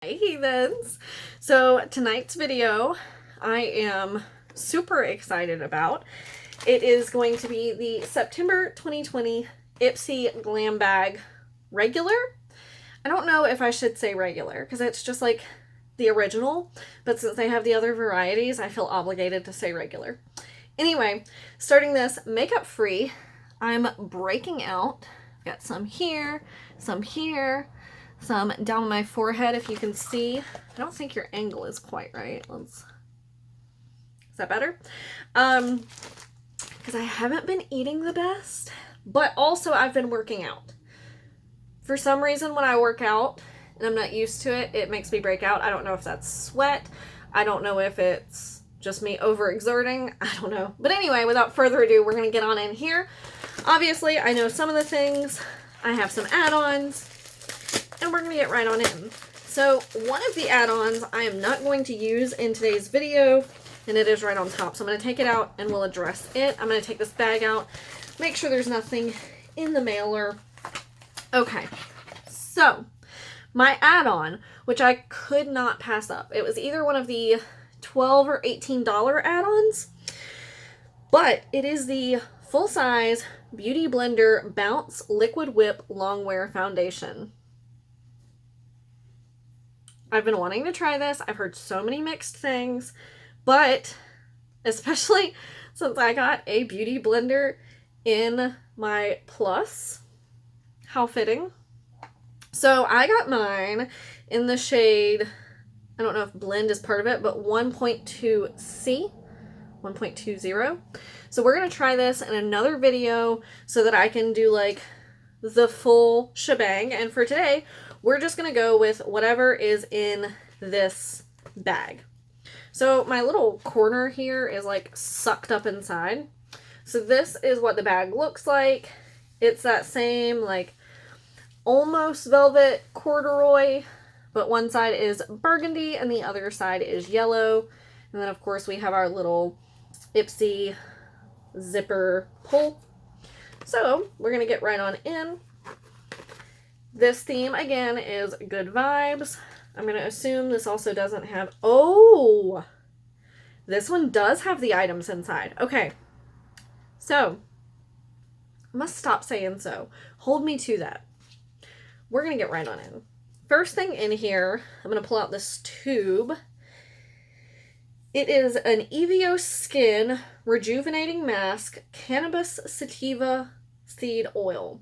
Hey heathens! So tonight's video I am super excited about. It is going to be the September 2020 Ipsy Glam Bag regular. I don't know if I should say regular because it's just like the original, but since they have the other varieties, I feel obligated to say regular. Anyway, starting this makeup free, I'm breaking out. Got some here, some down my forehead, if you can see. I don't think your angle is quite right. Is that better? Because I haven't been eating the best, but also I've been working out. For some reason, when I work out and I'm not used to it, it makes me break out. I don't know if that's sweat. I don't know if it's just me overexerting. I don't know. But anyway, without further ado, we're going to get on in here. Obviously, I know some of the things. I have some add-ons. And we're going to get right on in. So one of the add-ons I am not going to use in today's video, and it is right on top. So I'm going to take it out and we'll address it. I'm going to take this bag out, make sure there's nothing in the mailer. Okay, so my add-on, which I could not pass up. It was either one of the $12 or $18 add-ons, but it is the full-size Beauty Blender Bounce Liquid Whip Longwear Foundation. I've been wanting to try this. I've heard so many mixed things, but especially since I got a beauty blender in my plus, how fitting. So I got mine in the shade, I don't know if blend is part of it, but 1.2C, 1.20. So we're going to try this in another video so that I can do like the full shebang. And for today, we're just going to go with whatever is in this bag. So my little corner here is like sucked up inside. So this is what the bag looks like. It's that same like almost velvet corduroy, but one side is burgundy and the other side is yellow. And then of course we have our little Ipsy zipper pull. So we're going to get right on in. This theme, again, is good vibes. I'm going to assume this also doesn't have... Oh! This one does have the items inside. Okay. So, I must stop saying so. Hold me to that. We're going to get right on in. First thing in here, I'm going to pull out this tube. It is an Evios Skin Rejuvenating Mask Cannabis Sativa Seed Oil.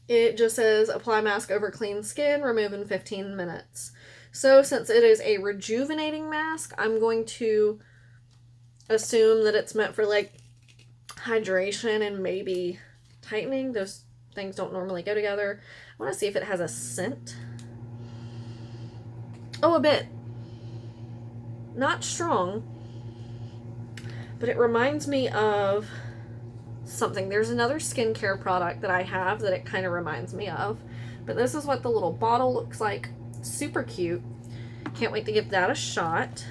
It just says, apply mask over clean skin, remove in 15 minutes. So since it is a rejuvenating mask, I'm going to assume that it's meant for like hydration and maybe tightening. Those things don't normally go together. I want to see if it has a scent. Oh, a bit. Not strong, but it reminds me of something. There's another skincare product that I have that it kind of reminds me of, but this is what the little bottle looks like. Super cute. Can't wait to give that a shot.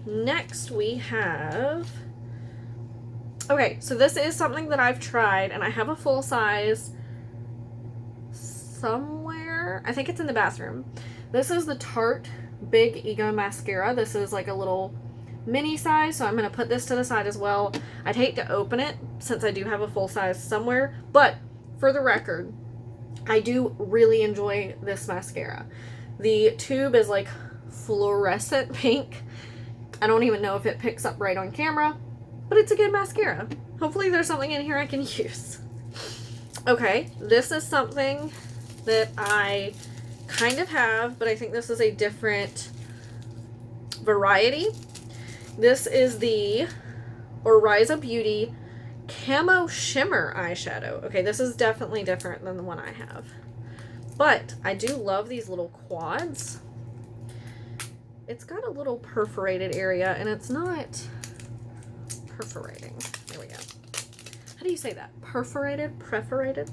Next we have, okay, so this is something that I've tried and I have a full size somewhere. I think it's in the bathroom. This is the Tarte Big Ego Mascara. This is like a little mini size, so I'm going to put this to the side as well. I'd hate to open it since I do have a full size somewhere, but for the record, I do really enjoy this mascara. The tube is like fluorescent pink. I don't even know if it picks up right on camera, but it's a good mascara. Hopefully there's something in here I can use. Okay, this is something that I kind of have, but I think this is a different variety. This is the Oriza Beauty Camo Shimmer Eyeshadow. Okay, this is definitely different than the one I have. But I do love these little quads. It's got a little perforated area, and it's not perforating. There we go. How do you say that? Perforated? Perforated?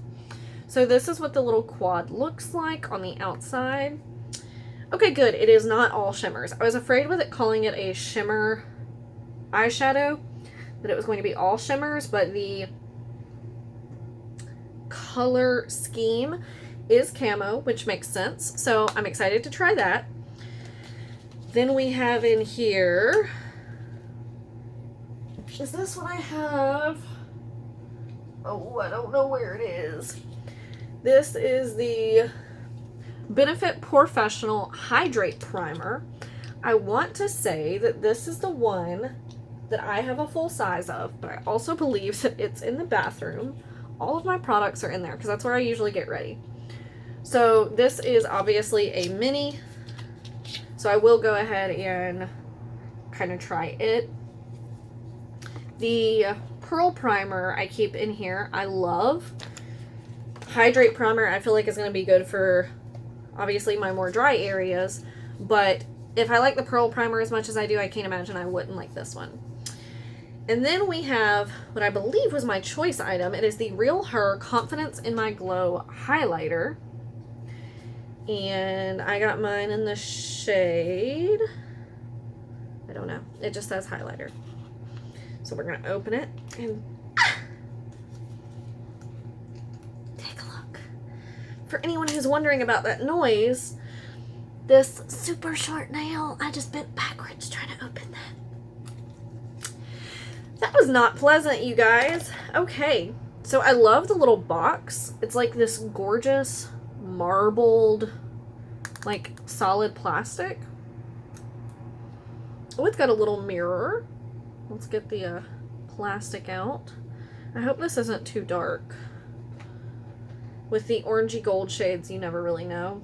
So this is what the little quad looks like on the outside. Okay, good. It is not all shimmers. I was afraid with it calling it a shimmer eyeshadow that it was going to be all shimmers, but the color scheme is camo, which makes sense. So I'm excited to try that. Then we have in here, is this what I have? Oh, I don't know where it is. This is the Benefit Professional Hydrate Primer. I want to say that this is the one that I have a full size of, but I also believe that it's in the bathroom. All of my products are in there because that's where I usually get ready. So this is obviously a mini, so I will go ahead and kind of try it. The Pearl Primer I keep in here. I love. Hydrate Primer I feel like is going to be good for obviously my more dry areas, but if I like the Pearl Primer as much as I do, I can't imagine I wouldn't like this one. And then we have what I believe was my choice item. It is the Real Her Confidence in My Glow Highlighter. And I got mine in the shade, I don't know, it just says highlighter. So we're going to open it and take a look. For anyone who's wondering about that noise, this super short nail, I just bent backwards trying to open that. That was not pleasant, you guys. Okay, so I love the little box. It's like this gorgeous marbled, like solid plastic. Oh, it's got a little mirror. Let's get the plastic out. I hope this isn't too dark. With the orangey gold shades, you never really know.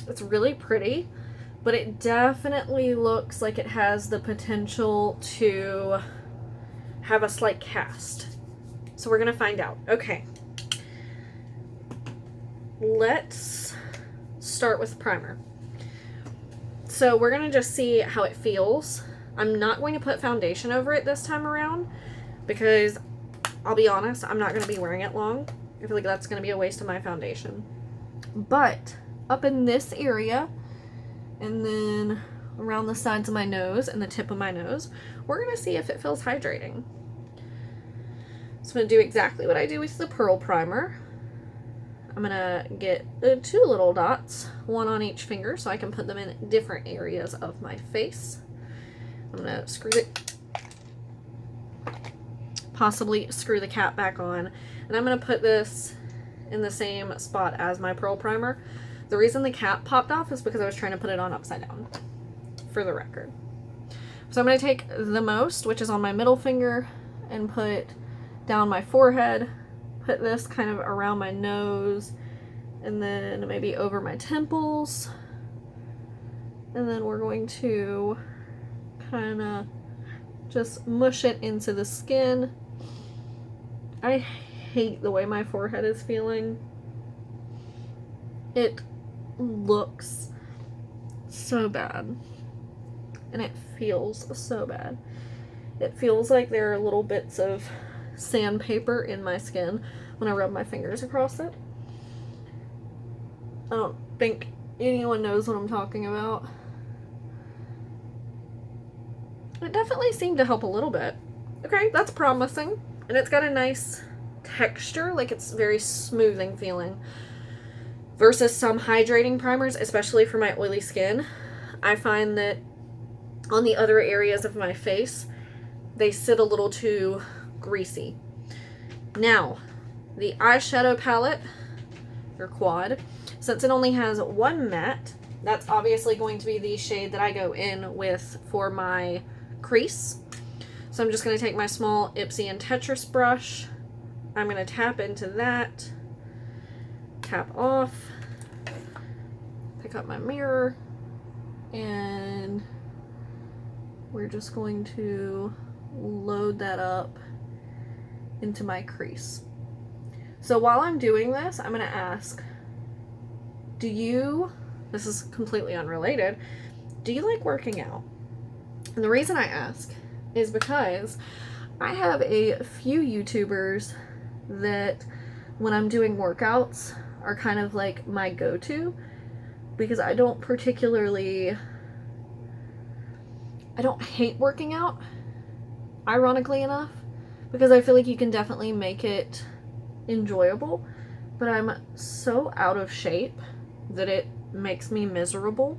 It's really pretty, but it definitely looks like it has the potential to have a slight cast. So we're gonna find out. Okay. Let's start with primer. So we're going to just see how it feels. I'm not going to put foundation over it this time around because I'll be honest, I'm not going to be wearing it long. I feel like that's going to be a waste of my foundation. But up in this area and then around the sides of my nose and the tip of my nose, we're going to see if it feels hydrating. So I'm going to do exactly what I do with the Pearl Primer. I'm going to get 2 little dots, 1 on each finger, so I can put them in different areas of my face. I'm going to possibly screw the cap back on, and I'm going to put this in the same spot as my Pearl Primer. The reason the cap popped off is because I was trying to put it on upside down, for the record. So I'm going to take the most, which is on my middle finger, and put down my forehead. Put this kind of around my nose and then maybe over my temples, and then we're going to kind of just mush it into the skin. I hate the way my forehead is feeling. It looks so bad and it feels so bad. It feels like there are little bits of sandpaper in my skin when I rub my fingers across it. I don't think anyone knows what I'm talking about. It definitely seemed to help a little bit. Okay, that's promising. And it's got a nice texture, like it's very smoothing feeling. Versus some hydrating primers, especially for my oily skin, I find that on the other areas of my face, they sit a little too greasy. Now, the eyeshadow palette, or quad, since it only has 1 matte, that's obviously going to be the shade that I go in with for my crease. So I'm just going to take my small Ipsy and Tetris brush. I'm going to tap into that, tap off, pick up my mirror, and we're just going to load that up into my crease. So while I'm doing this, I'm going to ask, this is completely unrelated, do you like working out? And the reason I ask is because I have a few YouTubers that when I'm doing workouts are kind of like my go-to, because I don't hate working out, ironically enough, because I feel like you can definitely make it enjoyable, but I'm so out of shape that it makes me miserable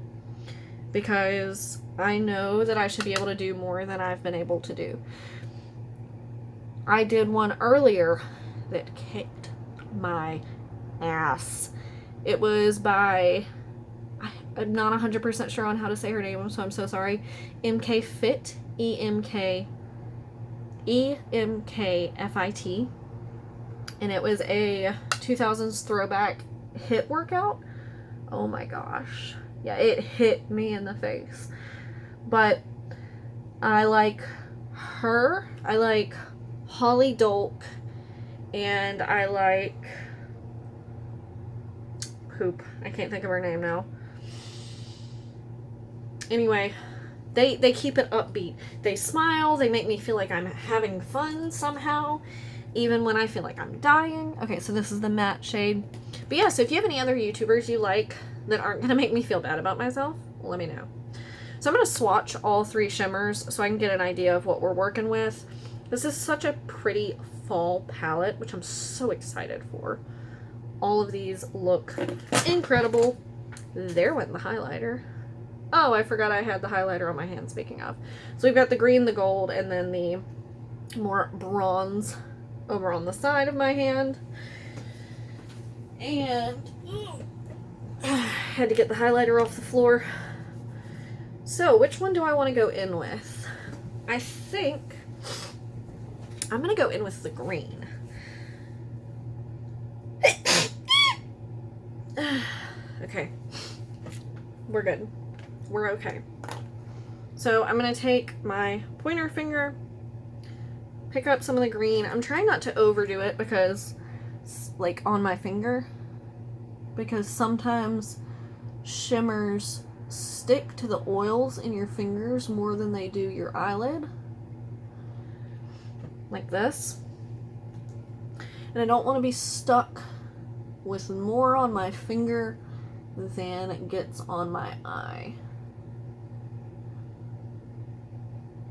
because I know that I should be able to do more than I've been able to do. I did one earlier that kicked my ass. It was by, I'm not 100% sure on how to say her name, so I'm so sorry. MK Fit, EMKFIT. And it was a 2000s throwback HIIT workout. Oh my gosh. Yeah, it hit me in the face. But I like her. I like Holly Dolk. And I like... Poop. I can't think of her name now. Anyway, they keep it upbeat. They smile. They make me feel like I'm having fun somehow, even when I feel like I'm dying. Okay, so this is the matte shade. But yeah, so if you have any other YouTubers you like that aren't going to make me feel bad about myself, let me know. So I'm going to swatch all three shimmers so I can get an idea of what we're working with. This is such a pretty fall palette, which I'm so excited for. All of these look incredible. There went the highlighter. Oh, I forgot I had the highlighter on my hand, speaking of. So we've got the green, the gold, and then the more bronze over on the side of my hand. And had to get the highlighter off the floor. So, which one do I want to go in with? I think I'm going to go in with the green. Okay. We're good. We're okay. So I'm going to take my pointer finger, pick up some of the green. I'm trying not to overdo it because, like, on my finger, because sometimes shimmers stick to the oils in your fingers more than they do your eyelid. Like this. And I don't want to be stuck with more on my finger than it gets on my eye.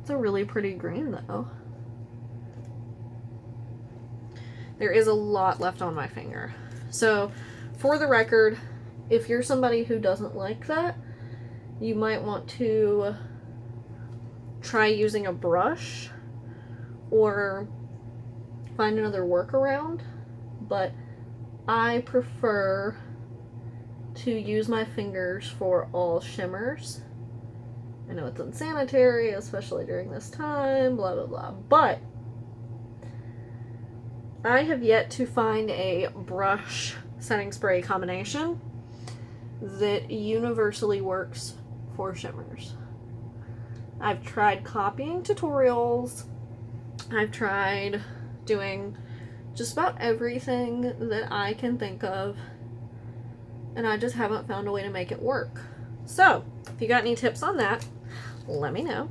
It's a really pretty green though. There is a lot left on my finger. So, for the record, if you're somebody who doesn't like that, you might want to try using a brush or find another workaround. But I prefer to use my fingers for all shimmers. I know it's unsanitary, especially during this time, blah, blah, blah. But I have yet to find a brush setting spray combination that universally works for shimmers. I've tried copying tutorials. I've tried doing just about everything that I can think of, and I just haven't found a way to make it work. So, if you got any tips on that, let me know.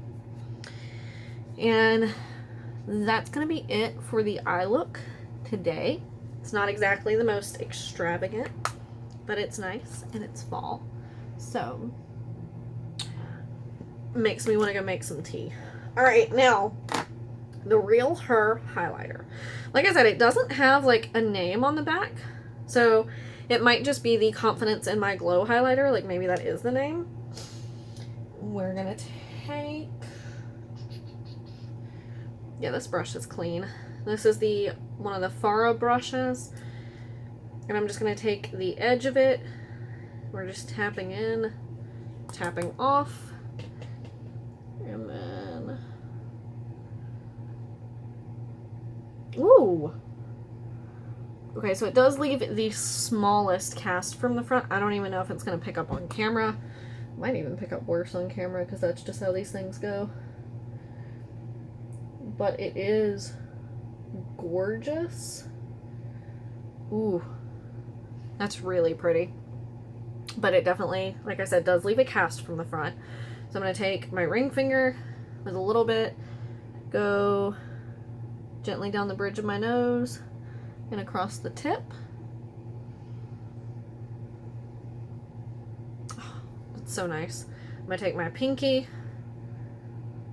And that's going to be it for the eye look today. It's not exactly the most extravagant, but it's nice and it's fall. So, makes me want to go make some tea. Alright, now, the Real Her highlighter. Like I said, it doesn't have like a name on the back, so it might just be the Confidence in My Glow highlighter. Like maybe that is the name. We're gonna take, yeah, this brush is clean. This is the one of the Farah brushes, and I'm just gonna take the edge of it. We're just tapping in, tapping off, and then, ooh. Okay, so it does leave the smallest cast from the front. I don't even know if it's going to pick up on camera. Might even pick up worse on camera because that's just how these things go. But it is gorgeous. Ooh, that's really pretty. But it definitely, like I said, does leave a cast from the front. So I'm going to take my ring finger with a little bit, go gently down the bridge of my nose and across the tip. Oh, that's so nice. I'm going to take my pinky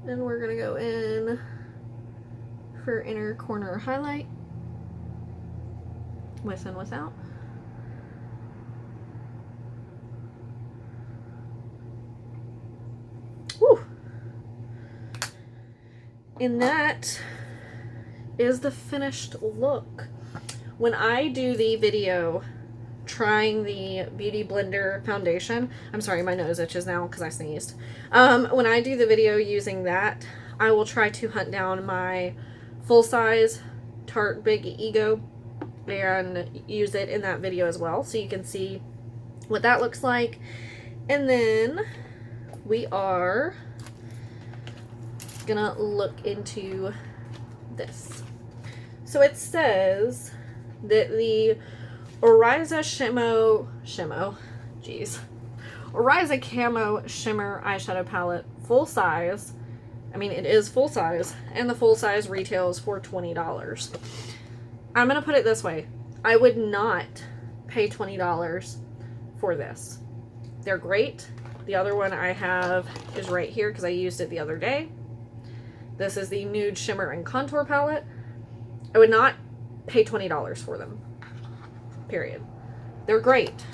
and we're going to go in for inner corner highlight. With and without. Woo! And that is the finished look. When I do the video trying the Beauty Blender foundation, I'm sorry, my nose itches now because I sneezed. When I do the video using that, I will try to hunt down my full-size Tarte Big Ego and use it in that video as well, so you can see what that looks like. And then we are gonna look into this. So it says that the Oriza Oriza Camo Shimmer Eyeshadow Palette, full size. I mean, it is full size, and the full size retails for $20. I'm gonna put it this way. I would not pay $20 for this. They're great. The other one I have is right here because I used it the other day. This is the Nude Shimmer and Contour Palette. I would not pay $20 for them. Period. They're great.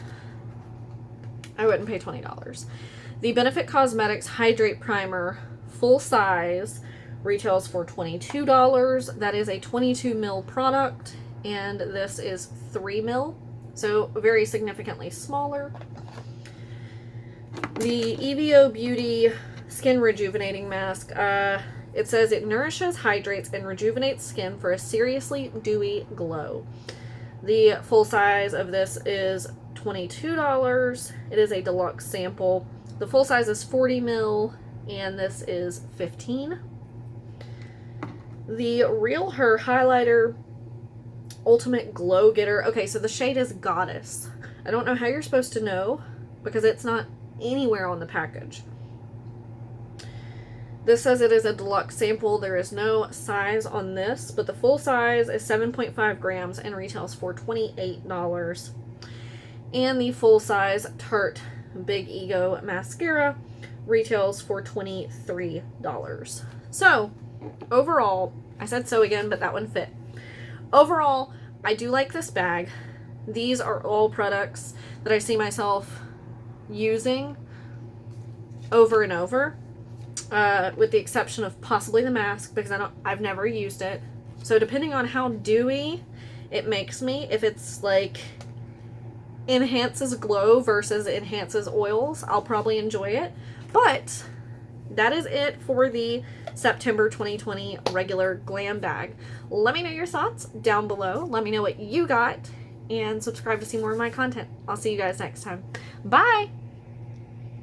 I wouldn't pay $20. The Benefit Cosmetics Hydrate Primer, full size, retails for $22. That is a 22 ml product, and this is 3 ml, so very significantly smaller. The EVO Beauty Skin Rejuvenating Mask, it says it nourishes, hydrates, and rejuvenates skin for a seriously dewy glow. The full size of this is $22. It is a deluxe sample. The full size is 40 ml, and this is $15. The Real Her Highlighter Ultimate Glow Getter. Okay, so the shade is Goddess. I don't know how you're supposed to know because it's not anywhere on the package. This says it is a deluxe sample. There is no size on this, but the full size is 7.5 grams and retails for $28. And the full size Tarte Big Ego Mascara retails for $23. So, overall, I said so again, but that one fit. Overall, I do like this bag. These are all products that I see myself using over and over. With the exception of possibly the mask, because I've never used it. So depending on how dewy it makes me, if it's like enhances glow versus enhances oils, I'll probably enjoy it. But that is it for the September 2020 regular Glam bag. Let me know your thoughts down below. Let me know what you got, and subscribe to see more of my content. I'll see you guys next time. Bye!